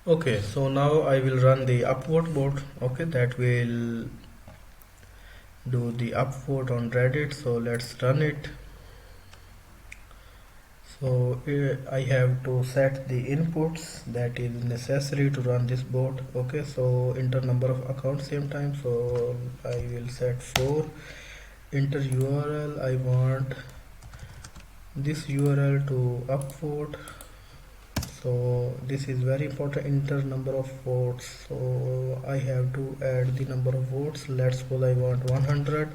Okay, so now I will run the upvote bot. Okay, that will do the upvote on Reddit. So let's run it. So I have to set the inputs that is necessary to run this bot. Okay, so enter number of accounts same time. So I will set 4. Enter URL. I want this URL to upvote. So this is very important. Enter number of votes. So I have to add the number of votes. Let's suppose I want 100,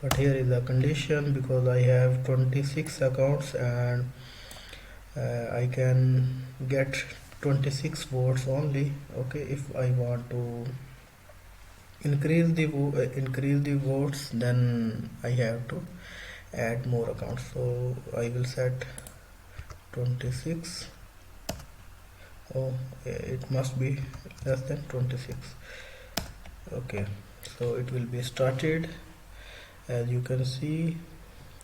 but here is a condition because I have 26 accounts and I can get 26 votes only. Okay, if I want to increase the votes, then I have to add more accounts. So I will set 26. Oh, it must be less than 26. Okay, so it will be started. As you can see,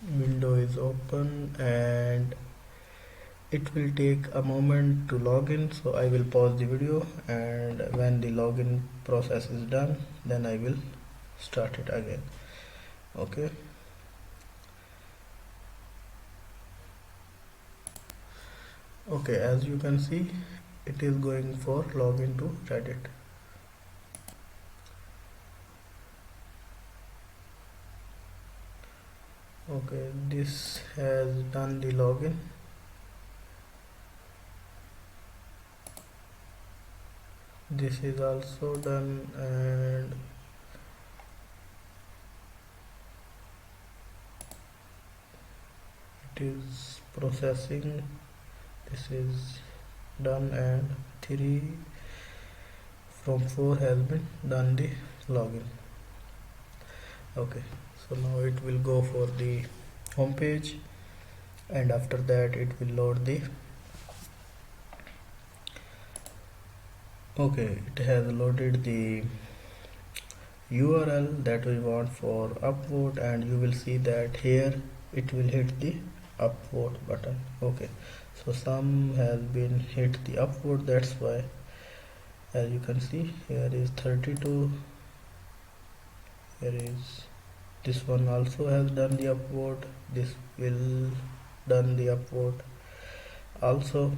window is open and it will take a moment to log in. So I will pause the video, and when the login process is done, then I will start it again. Okay. Okay, as you can see, it is going for login to Reddit. Okay, this has done the login. This is also done, and it is processing. This is done, and 3 from 4 has been done the login. Okay, so now it will go for the home page, and after that it will load the. Okay, it has loaded the URL that we want for upvote, and you will see that here it will hit the upvote button. Okay, so some has been hit the upvote, that's why. As you can see, here is 32. Here is this one also has done the upvote. This will done the upvote also,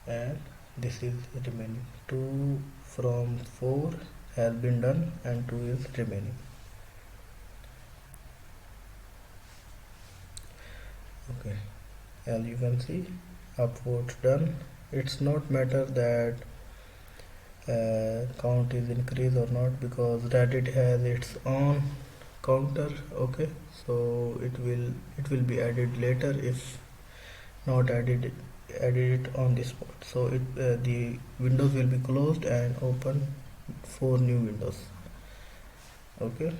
and this is remaining. 2 from 4 has been done and 2 is remaining. Okay, as you can see, upvote done. It's not matter that count is increased or not, because Reddit has its own counter. Okay, so it will be added later if not added it on the spot. So the windows will be closed and open 4 new windows. Okay,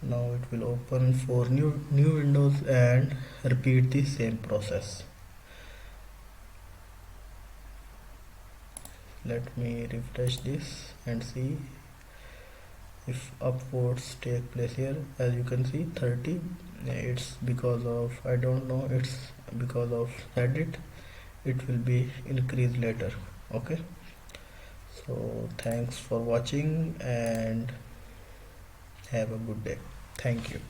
now it will open 4 new windows and repeat the same process. Let me refresh this and see if upvotes take place here. As you can see, 30. It's because of, I don't know, it's because of Reddit. It will be increased later. Okay, so thanks for watching and have a good day. Thank you.